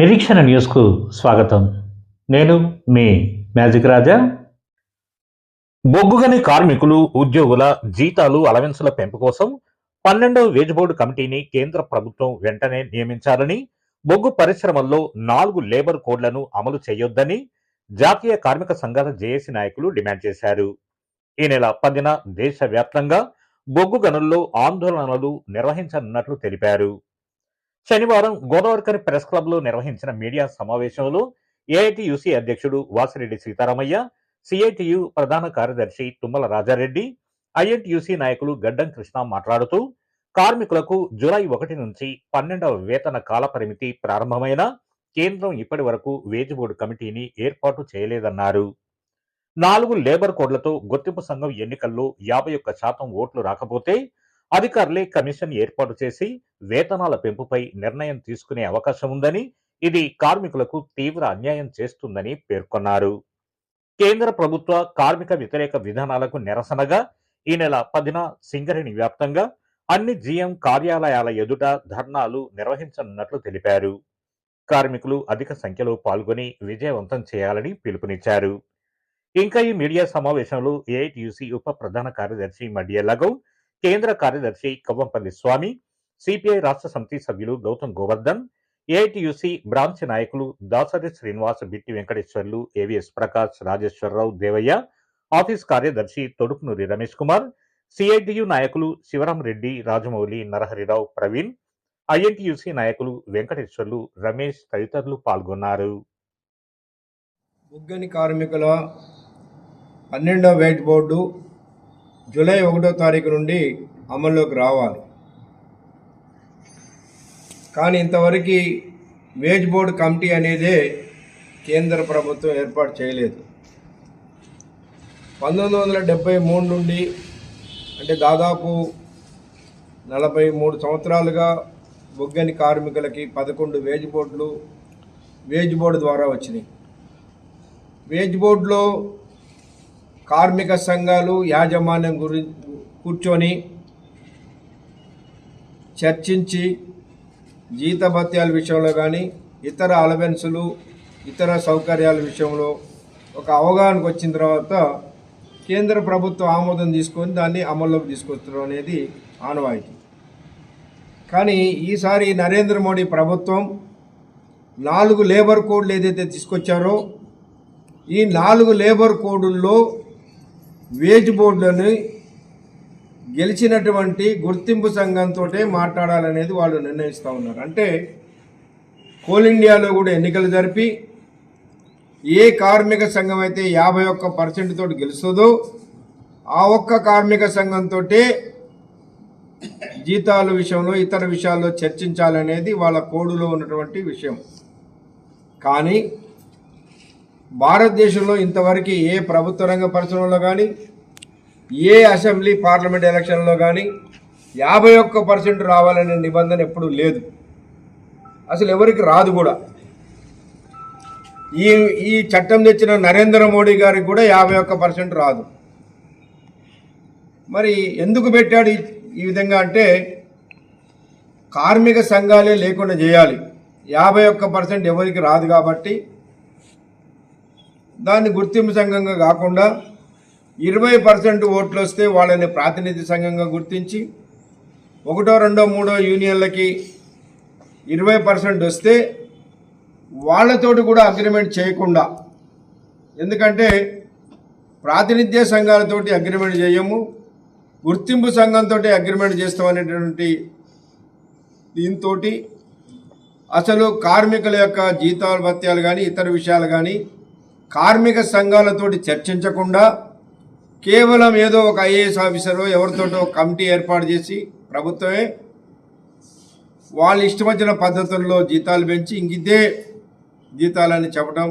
నిరీక్షణ న్యూస్కు స్వాగతం. నేను మీ మ్యాజిక్ రాజా. బొగ్గుగని కార్మికులు ఉద్యోగుల జీతాలు అలవెన్సుల పెంపు కోసం 12వ వేజ్ బోర్డు కమిటీని కేంద్ర ప్రభుత్వం వెంటనే నియమించాలని, బొగ్గు పరిశ్రమల్లో 4 లేబర్ కోడ్లను అమలు చేయొద్దని జాతీయ కార్మిక సంఘాల జేఏసీ నాయకులు డిమాండ్ చేశారు. ఈ నెల 10న దేశవ్యాప్తంగా బొగ్గు గనుల్లో ఆందోళనలు నిర్వహించనున్నట్లు తెలిపారు. శనివారం గోదావరికని ప్రెస్ క్లబ్ లో నిర్వహించిన మీడియా సమావేశంలో ఏఐటియుసి అధ్యక్షుడు వాసిరెడ్డి సీతారామయ్య, సిఐటియు ప్రధాన కార్యదర్శి తుమ్మల రాజారెడ్డి, ఐఎన్టీయూసీ నాయకులు గడ్డం కృష్ణ మాట్లాడుతూ, కార్మికులకు జూలై 1 నుంచి 12వ వేతన కాల పరిమితి ప్రారంభమైన కేంద్రం ఇప్పటి వరకు వేజ్ బోర్డు కమిటీని ఏర్పాటు చేయలేదన్నారు. 4 లేబర్ కోడ్లతో గుర్తింపు సంఘం ఎన్నికల్లో 51% ఓట్లు రాకపోతే అధికారులే కమిషన్ ఏర్పాటు చేసి వేతనాల పెంపుపై నిర్ణయం తీసుకునే అవకాశం ఉందని, ఇది కార్మికులకు తీవ్ర అన్యాయం చేస్తుందని పేర్కొన్నారు. కేంద్ర ప్రభుత్వ కార్మిక వ్యతిరేక విధానాలకు నిరసనగా ఈ నెల 10న సింగరేణి వ్యాప్తంగా అన్ని జీఎం కార్యాలయాల ఎదుట ధర్నాలు నిర్వహించనున్నట్లు తెలిపారు. కార్మికులు అధిక సంఖ్యలో పాల్గొని విజయవంతం చేయాలని పిలుపునిచ్చారు. ఇంకా ఈ మీడియా సమావేశంలో ఏఐటియుసి ఉప ప్రధాన కార్యదర్శి మడియ లగౌ, కేంద్ర కార్యదర్శి కవ్వంపల్లి స్వామి, సిపిఐ రాష్ట్ర సమితి సభ్యులు గౌతమ్ గోవర్ధన్, ఏఐటియుసి బ్రాంచ్ నాయకులు దాసరి శ్రీనివాస్, బిట్టి వెంకటేశ్వర్లు, ఏవిఎస్ ప్రకాష్, రాజేశ్వరరావు, దేవయ్య, ఆఫీస్ కార్యదర్శి తొడుపునూరి రమేష్ కుమార్, సిఐటియు నాయకులు శివరామరెడ్డి, రాజమౌళి, నరహరిరావు, ప్రవీణ్, ఐఎన్టీయూసీ నాయకులు వెంకటేశ్వర్లు, రమేష్ తదితరులు పాల్గొన్నారు. బొగ్గుగని కార్మికుల 12వ వేజ్ బోర్డు జూలై 1వ తారీఖు నుండి అమల్లోకి రావాలి. కానీ ఇంతవరకు వేజ్ బోర్డు కమిటీ అనేదే కేంద్ర ప్రభుత్వం ఏర్పాటు చేయలేదు. 1973 నుండి అంటే దాదాపు 43 సంవత్సరాలుగా బొగ్గుగని కార్మికులకి 11 వేజ్ బోర్డు ద్వారా వచ్చినాయి. వేజ్ బోర్డులో కార్మిక సంఘాలు యాజమాన్యం కూర్చొని చర్చించి జీతభత్యాల విషయంలో కానీ ఇతర అలవెన్సులు ఇతర సౌకర్యాల విషయంలో ఒక అవగాహనకు వచ్చిన తర్వాత కేంద్ర ప్రభుత్వం ఆమోదం తీసుకొని దాన్ని అమల్లోకి తీసుకొచ్చడం అనేది ఆనవాయితీ. కానీ ఈసారి నరేంద్ర మోడీ ప్రభుత్వం 4 లేబర్ కోడ్లు ఏదైతే తీసుకొచ్చారో ఈ 4 లేబర్ కోడుల్లో వేజ్ బోర్డులను గెలిచినటువంటి గుర్తింపు సంఘంతో మాట్లాడాలనేది వాళ్ళు నిర్ణయిస్తూ ఉన్నారు. అంటే కోల్ ఇండియాలో కూడా ఎన్నికలు జరిపి ఏ కార్మిక సంఘం అయితే 51% తోటి గెలుస్తుందో ఆ ఒక్క కార్మిక సంఘంతో జీతాల విషయంలో ఇతర విషయాల్లో చర్చించాలనేది వాళ్ళ కోడులో ఉన్నటువంటి విషయం. కానీ భారతదేశంలో ఇంతవరకు ఏ ప్రభుత్వ రంగ పరిశ్రమలో కానీ ఏ అసెంబ్లీ పార్లమెంట్ ఎలక్షన్లో కానీ 51% రావాలనే నిబంధన ఎప్పుడూ లేదు. అసలు ఎవరికి రాదు కూడా. ఈ చట్టం తెచ్చిన నరేంద్ర మోడీ గారికి కూడా 51% రాదు. మరి ఎందుకు పెట్టాడు ఈ విధంగా అంటే కార్మిక సంఘాలే లేకుండా చేయాలి. 51% ఎవరికి రాదు కాబట్టి దాన్ని గుర్తింపు సంఘంగా కాకుండా 20% ఓట్లు వస్తే వాళ్ళని ప్రాతినిధ్య సంఘంగా గుర్తించి 1, 2, 3 యూనియన్లకి 20% వస్తే వాళ్ళతోటి కూడా అగ్రిమెంట్ చేయకుండా, ఎందుకంటే ప్రాతినిధ్య సంఘాలతోటి అగ్రిమెంట్ చేయము, గుర్తింపు సంఘంతో అగ్రిమెంట్ చేస్తామనేటువంటి దీంతో అసలు కార్మికుల యొక్క జీతాల భత్యాలు కానీ ఇతర విషయాలు కానీ కార్మిక సంఘాలతోటి చర్చించకుండా కేవలం ఏదో ఒక ఐఏఎస్ ఆఫీసరో ఎవరితోటో కమిటీ ఏర్పాటు చేసి ప్రభుత్వమే వాళ్ళు ఇష్టం వచ్చిన పద్ధతుల్లో జీతాలు పెంచి ఇంకిదే జీతాలని చెప్పడం,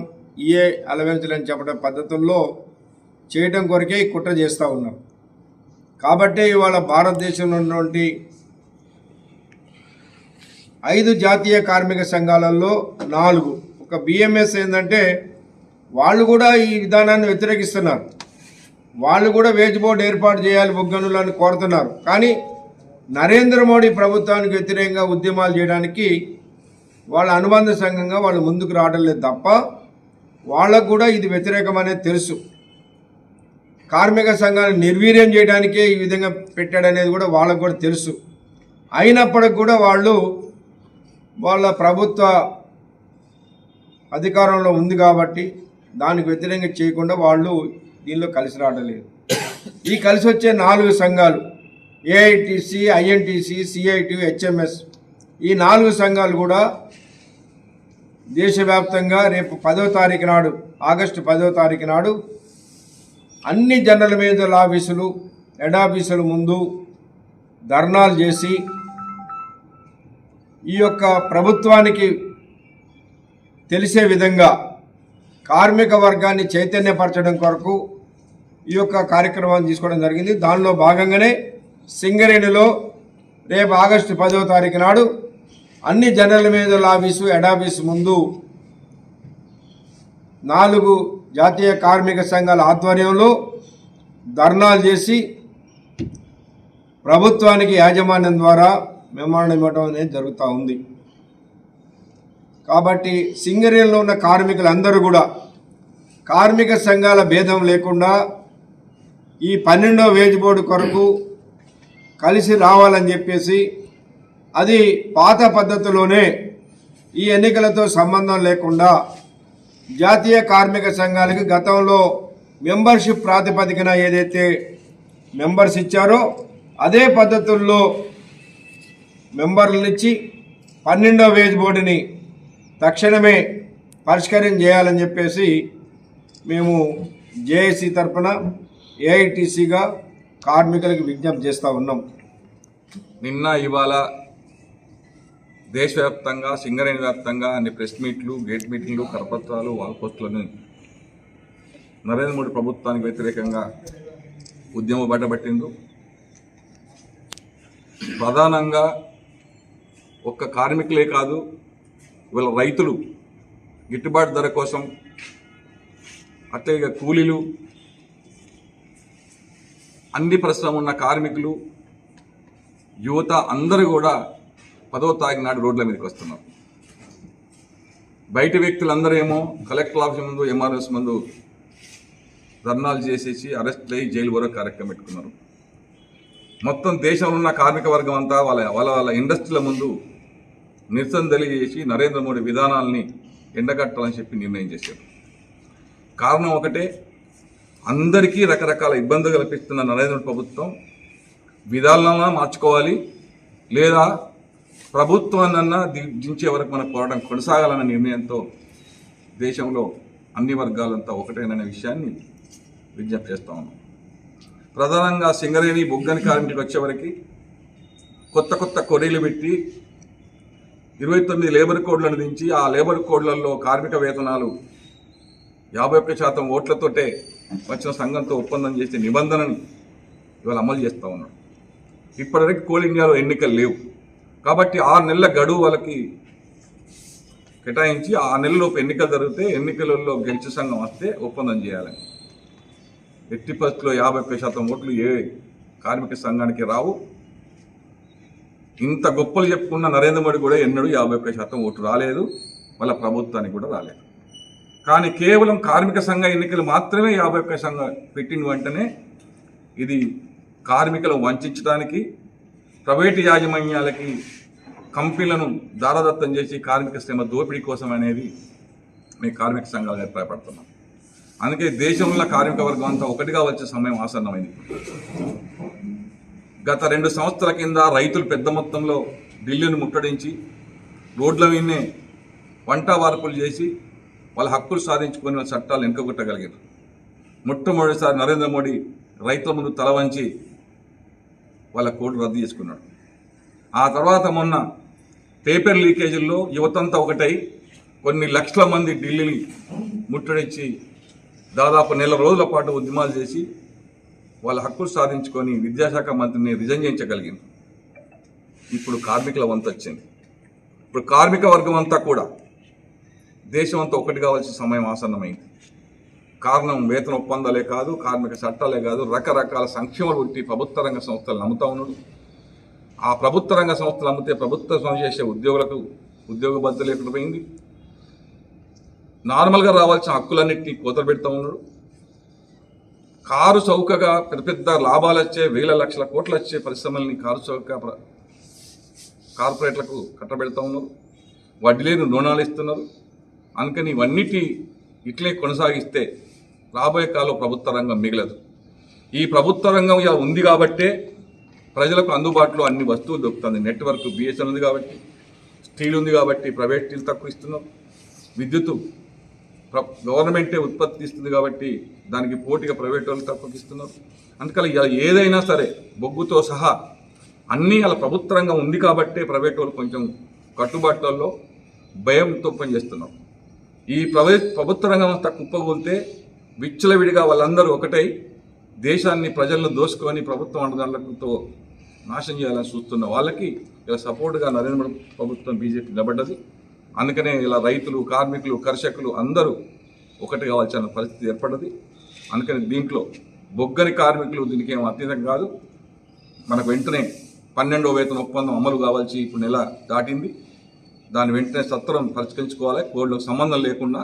ఏ అలవెన్సులని చెప్పడం పద్ధతుల్లో చేయడం కొరకే కుట్ర చేస్తూ ఉన్నారు. కాబట్టి ఇవాళ భారతదేశంలో ఉన్నటువంటి 5 జాతీయ కార్మిక సంఘాలలో 4 ఒక బిఎంఎస్ ఏంటంటే వాళ్ళు కూడా ఈ విధానాన్ని వ్యతిరేకిస్తున్నారు. వాళ్ళు కూడా వేజ్ బోర్డు ఏర్పాటు చేయాలి బొగ్గనులని కోరుతున్నారు. కానీ నరేంద్ర మోడీ ప్రభుత్వానికి వ్యతిరేకంగా ఉద్యమాలు చేయడానికి వాళ్ళ అనుబంధ సంఘంగా వాళ్ళు ముందుకు రావడం లేదు తప్ప వాళ్ళకు కూడా ఇది వ్యతిరేకం అనేది తెలుసు. కార్మిక సంఘాన్ని నిర్వీర్యం చేయడానికే ఈ విధంగా పెట్టాడనేది కూడా వాళ్ళకు కూడా తెలుసు. అయినప్పటికి కూడా వాళ్ళు వాళ్ళ ప్రభుత్వ అధికారంలో ఉంది కాబట్టి దానికి వ్యతిరేకంగా చేయకుండా వాళ్ళు దీనిలో కలిసి రావడం లేదు. ఈ కలిసి వచ్చే 4 సంఘాలు ఏఐటిసి, ఐఎన్టీసీ, సిఐటి, హెచ్ఎంఎస్ ఈ 4 సంఘాలు కూడా దేశవ్యాప్తంగా రేపు 10వ తారీఖు నాడు, ఆగస్టు 10వ తారీఖు నాడు అన్ని జనరల్ మేనేజర్ల ఆఫీసులు, హెడ్ ఆఫీసుల ముందు ధర్నాలు చేసి ఈ యొక్క ప్రభుత్వానికి తెలిసే విధంగా కార్మిక వర్గాన్ని చైతన్యపరచడం కొరకు ఈ యొక్క కార్యక్రమాన్ని తీసుకోవడం జరిగింది. దానిలో భాగంగానే సింగరేణిలో రేపు ఆగస్టు 10వ తారీఖు నాడు అన్ని జనరల్ మేనేజర్ల ఆఫీసు, హెడ్ ఆఫీసు ముందు 4 జాతీయ కార్మిక సంఘాల ఆధ్వర్యంలో ధర్నాలు చేసి ప్రభుత్వానికి యాజమాన్యం ద్వారా మెమోరాండం ఇవ్వడం అనేది జరుగుతూ ఉంది. కాబట్టి సింగరేణిలో ఉన్న కార్మికులందరూ కూడా కార్మిక సంఘాల భేదం లేకుండా ఈ 12వ వేజ్ బోర్డు కొరకు కలిసి రావాలని చెప్పేసి, అది పాత పద్ధతిలోనే ఈ ఎన్నికలతో సంబంధం లేకుండా జాతీయ కార్మిక సంఘాలకి గతంలో మెంబర్షిప్ ప్రాతిపదికన ఏదైతే మెంబర్స్ ఇచ్చారో అదే పద్ధతుల్లో మెంబర్లనిచ్చి 12వ వేజ్ బోర్డుని తక్షణమే పరిష్కారం చేయాలని చెప్పేసి మేము జేఏసీ తరఫున ఏఐటీసీగా కార్మికులకు విజ్ఞప్తి చేస్తూ ఉన్నాం. నిన్న ఇవాళ దేశవ్యాప్తంగా, సింగరేణి వ్యాప్తంగా అన్ని ప్రెస్ మీట్లు, గేట్ మీటింగ్లు, కరపత్రాలు, వాల్ పోస్టులను నరేంద్ర మోడీ ప్రభుత్వానికి వ్యతిరేకంగా ఉద్యమం బయటపట్టింది. ప్రధానంగా ఒక్క కార్మికులే కాదు, వీళ్ళ రైతులు గిట్టుబాటు ధర కోసం, అట్లాగే కూలీలు, అన్ని పరిశ్రమ ఉన్న కార్మికులు, యువత అందరూ కూడా 10వ తారీఖు నాడు రోడ్ల మీదకి వస్తున్నారు. బయట వ్యక్తులందరూ ఏమో కలెక్టర్ ఆఫీస్ ముందు, ఎంఆర్ఎస్ ముందు ధర్నాలు చేసేసి అరెస్ట్ అయ్యి జైలు వరకు కార్యక్రమం పెట్టుకున్నారు. మొత్తం దేశంలో ఉన్న కార్మిక వర్గం అంతా వాళ్ళ ఇండస్ట్రీల ముందు నిరసన తెలియజేసి నరేంద్ర మోడీ విధానాలని ఎండగట్టాలని చెప్పి నిర్ణయం చేశారు. కారణం ఒకటే, అందరికీ రకరకాల ఇబ్బందులు కల్పిస్తున్న నరేంద్ర ప్రభుత్వం విధానాలను మార్చుకోవాలి, లేదా ప్రభుత్వాన్నన్నా దించే వరకు మన పోరాటం కొనసాగాలన్న నిర్ణయంతో దేశంలో అన్ని వర్గాలంతా ఒకటేననే విషయాన్ని విజ్ఞప్తి చేస్తా ఉన్నాం. ప్రధానంగా సింగరేణి, బొగ్గని కార్మికులకు వచ్చేవరకు కొత్త కొరీలు పెట్టి 29 లేబర్ కోడ్లను దించి, ఆ లేబర్ కోడ్లలో కార్మిక వేతనాలు 51% ఓట్లతోటే వచ్చిన సంఘంతో ఒప్పందం చేసే నిబంధనని ఇవాళ అమలు చేస్తూ ఉన్నాడు. ఇప్పటివరకు కోల్ ఇండియాలో ఎన్నికలు లేవు కాబట్టి 6 నెలల గడువు వాళ్ళకి కేటాయించి, ఆ నెలలోపు ఎన్నికలు జరిగితే ఎన్నికలలో గెలిచే సంఘం వస్తే ఒప్పందం చేయాలని. ఎట్టి పరిస్థితుల్లో 51% ఓట్లు ఏ కార్మిక సంఘానికి రావు. ఇంత గొప్పలు చెప్పుకున్న నరేంద్ర మోడీ కూడా ఎన్నడూ 51% ఓట్లు రాలేదు, వాళ్ళ ప్రభుత్వానికి కూడా రాలేదు. కానీ కేవలం కార్మిక సంఘ ఎన్నికలు మాత్రమే 51 సంఘం పెట్టిన వెంటనే ఇది కార్మికులను వంచడానికి, ప్రైవేటు యాజమాన్యాలకి కంపెనీలను దారదత్తం చేసి కార్మిక శ్రమ దోపిడీ కోసం అనేది మేము కార్మిక సంఘాలు అభిప్రాయపడుతున్నాం. అందుకే దేశంలో కార్మిక వర్గం అంతా ఒకటిగా వచ్చే సమయం ఆసన్నమైంది. గత 2 సంవత్సరాల కింద రైతులు పెద్ద మొత్తంలో ఢిల్లీని ముట్టడించి రోడ్ల మీదనే వంట వార్పులు చేసి వాళ్ళ హక్కులు సాధించుకుని చట్టాలు వెనుకగొట్టగలిగారు. మొట్టమొదటిసారి నరేంద్ర మోడీ రైతుల ముందు తల వంచి వాళ్ళ కోడ్ రద్దు చేసుకున్నాడు. ఆ తర్వాత మొన్న పేపర్ లీకేజీల్లో యువతంతా ఒకటై కొన్ని లక్షల మంది ఢిల్లీని ముట్టడించి దాదాపు నెల రోజుల పాటు ఉద్యమాలు చేసి వాళ్ళ హక్కులు సాధించుకొని విద్యాశాఖ మంత్రిని రిజైన్ చేయించగలిగింది. ఇప్పుడు కార్మికుల వంతు వచ్చింది. ఇప్పుడు కార్మిక వర్గం అంతా కూడా దేశం అంతా ఒకటి కావాల్సిన సమయం ఆసన్నమైంది. కారణం వేతన ఒప్పందాలే కాదు, కార్మిక చట్టాలే కాదు, రకరకాల సంక్షేమాలు ఉంటే ప్రభుత్వ రంగ సంస్థలు నమ్ముతా ఉన్నాడు. ఆ ప్రభుత్వ రంగ సంస్థలు అమ్మితే ప్రభుత్వం చేసే ఉద్యోగులకు ఉద్యోగ భద్రత లేకుండా పోయింది. నార్మల్గా రావాల్సిన హక్కులన్నింటినీ కోతలు పెడతా ఉన్నాడు. కారు చౌకగా పెద్ద పెద్ద లాభాలు వచ్చే వేల లక్షల కోట్లు వచ్చే పరిశ్రమల్ని కారు చౌక కార్పొరేట్లకు కట్టబెడతా ఉన్నారు. వడ్డీ లేని రుణాలు ఇస్తున్నారు. అందుకని ఇవన్నిటి ఇట్లే కొనసాగిస్తే రాబోయే కాలంలో ప్రభుత్వ రంగం మిగలదు. ఈ ప్రభుత్వ రంగం ఇలా ఉంది కాబట్టే ప్రజలకు అందుబాటులో అన్ని వస్తువులు దొరుకుతుంది. నెట్వర్క్ బిఎస్ఎన్ ఉంది కాబట్టి, స్టీల్ ఉంది కాబట్టి ప్రైవేట్ స్టీల్ తక్కువ ఇస్తున్నారు. విద్యుత్ గవర్నమెంటే ఉత్పత్తి ఇస్తుంది కాబట్టి దానికి పోటీగా ప్రైవేట్ వాళ్ళు తక్కువ ఇస్తున్నారు. అందుకని ఇలా ఏదైనా సరే బొగ్గుతో సహా అన్నీ అలా ప్రభుత్వ రంగం ఉంది కాబట్టే ప్రైవేట్ వాళ్ళు కొంచెం కట్టుబాట్లలో భయంతో పనిచేస్తున్నారు. ఈ ప్రభుత్వ రంగం అంతా కుప్పగూలితే విచ్చలవిడిగా వాళ్ళందరూ ఒకటై దేశాన్ని ప్రజలను దోసుకొని ప్రభుత్వం అండదండలతో నాశనం చేయాలని చూస్తున్న వాళ్ళకి ఇలా సపోర్ట్గా నరేంద్ర మోడీ ప్రభుత్వం బీజేపీ నిలబడ్డది. అందుకనే ఇలా రైతులు, కార్మికులు, కర్షకులు అందరూ ఒకటి కావాల్సిన పరిస్థితి ఏర్పడ్డది. అందుకని దీంట్లో బొగ్గని కార్మికులు దీనికి ఏం అతీతం కాదు. మనకు వెంటనే 12వ వేతన ఒప్పందం అమలు కావాల్సి ఇప్పుడు నెల దాటింది. దాన్ని వెంటనే సత్వరం పరిష్కరించుకోవాలి. కోడ్లకు సంబంధం లేకుండా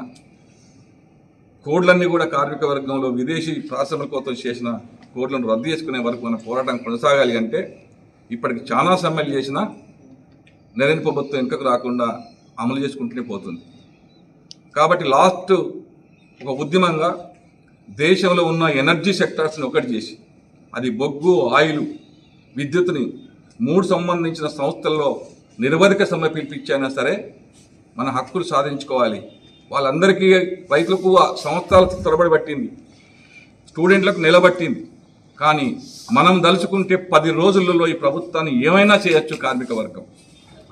కోడ్లన్నీ కూడా కార్మిక వర్గంలో విదేశీ పారిశ్రామికవేత్తలతో చేసిన కోడ్లను రద్దు చేసుకునే వరకు మన పోరాటం కొనసాగాలి. అంటే ఇప్పటికి చాలా సమ్మెలు చేసినా నరేంద్ర ప్రభుత్వం వెనుకకు రాకుండా అమలు చేసుకుంటూనే పోతుంది. కాబట్టి లాస్ట్ ఒక ఉద్యమంగా దేశంలో ఉన్న ఎనర్జీ సెక్టార్స్ని ఒకటి చేసి, అది బొగ్గు, ఆయిల్, విద్యుత్ని 3 సంబంధించిన సంస్థల్లో నిరవధిక సమ్మె పిలిపించైనా సరే మన హక్కులు సాధించుకోవాలి. వాళ్ళందరికీ రైతులకు సంవత్సరాల తరబడి పట్టింది, స్టూడెంట్లకు నిలబట్టింది. కానీ మనం దలుచుకుంటే 10 రోజులలో ఈ ప్రభుత్వాన్ని ఏమైనా చేయొచ్చు కార్మిక వర్గం.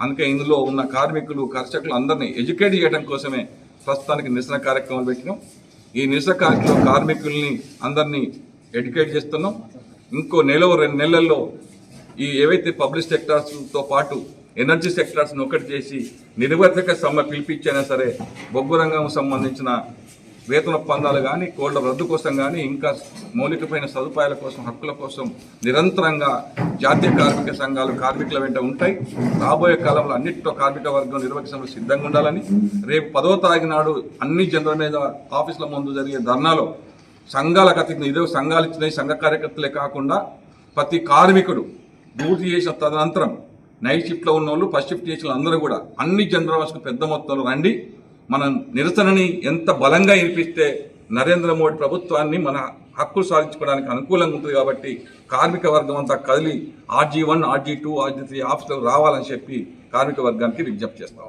అందుకే ఇందులో ఉన్న కార్మికులు, కర్షకులు అందరినీ ఎడ్యుకేట్ చేయడం కోసమే ప్రస్తుతానికి నిరసన కార్యక్రమాలు పెట్టినాం. ఈ నిరసన కార్యక్రమం కార్మికుల్ని అందరినీ ఎడ్యుకేట్ చేస్తున్నాం. ఇంకో 2 నెలల్లో ఈ ఏవైతే పబ్లిక్ సెక్టార్స్తో పాటు ఎనర్జీ సెక్టార్స్ని ఒకటి చేసి నిరవధిక సమ్మె పిలిపించైనా సరే బొగ్గు రంగం సంబంధించిన వేతన ఒప్పందాలు కానీ, కోడ్ల రద్దు కోసం కానీ, ఇంకా మౌలికమైన సదుపాయాల కోసం, హక్కుల కోసం నిరంతరంగా జాతీయ కార్మిక సంఘాలు కార్మికుల వెంట ఉంటాయి. రాబోయే కాలంలో అన్నింటిలో కార్మిక వర్గం నిర్వహణ సభలు సిద్ధంగా ఉండాలని, రేపు 10వ తారీఖు నాడు అన్ని జనరల్ మీద ఆఫీసుల ముందు జరిగే ధర్నాలో సంఘాలకు అతీతంగా ఇదే సంఘాలు ఇచ్చిన సంఘ కార్యకర్తలే కాకుండా ప్రతి కార్మికుడు డ్యూటీ చేసిన తదనంతరం నైట్ షిఫ్ట్లో ఉన్న వాళ్ళు, ఫస్ట్ షిఫ్ట్ చేసిన అందరూ కూడా అన్ని జనరల్ వర్క్స్కు పెద్ద మొత్తంలో రండి. మన నిరసనని ఎంత బలంగా వినిపిస్తే నరేంద్ర మోడీ ప్రభుత్వాన్ని మన హక్కులు సాధించుకోవడానికి అనుకూలంగా ఉంటుంది. కాబట్టి కార్మిక వర్గం అంతా కదిలి RG1, RG2, RG3 ఆఫీసులకు రావాలని చెప్పి కార్మిక వర్గానికి విజ్ఞప్తి చేస్తాం.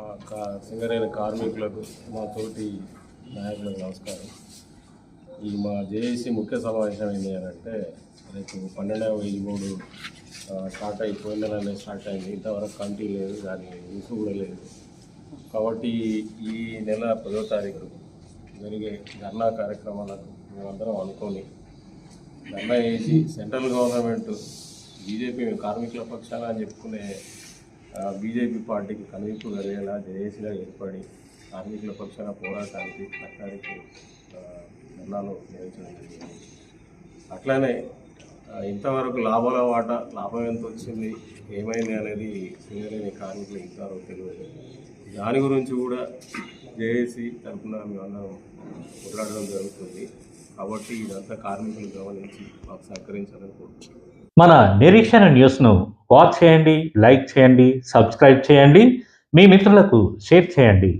సింగరేణి కార్మికులకు, మా తోటి నాయకులకు నమస్కారం. ఈ మా జేఏసీ ముఖ్య సమావేశం ఏంటి అని అంటే, రేపు 12వ వేజ్ బోర్డు స్టార్ట్ అయిపోయిందని స్టార్ట్ అయింది. ఇంతవరకు కమిటీ లేదు, దాని న్యూస్ కూడా లేదు. కాబట్టి ఈ నెల 10వ తారీఖు జరిగే ధర్నా కార్యక్రమాలకు మేమందరం అనుకొని ధర్నా చేసి సెంట్రల్ గవర్నమెంట్ బీజేపీ కార్మికుల పక్షాన అని చెప్పుకునే బీజేపీ పార్టీకి కనువిప్పు కలిగేలా జేఏసీగా ఏర్పడి కార్మికుల పక్షాన పోరాటానికి సర్కారికి ధర్నాలు నిర్వహించడం జరిగింది. అట్లానే ఇంతవరకు లాభాల వాటా, లాభం ఎంత వచ్చింది, ఏమైంది అనేది సింగరేణి కార్మికులు ఇంకా తెలియదు. దాని గురించి కూడా జేఏసీ తరఫున మేమందరం పోరాడడం జరుగుతుంది. కాబట్టి ఇదంతా కార్మికులు గమనించి మాకు సహకరించాలని కోరుతున్నాం. మన నిరీక్షణ న్యూస్ను వాచ్ చేయండి, లైక్ చేయండి, సబ్స్క్రైబ్ చేయండి, మీ మిత్రులకు షేర్ చేయండి.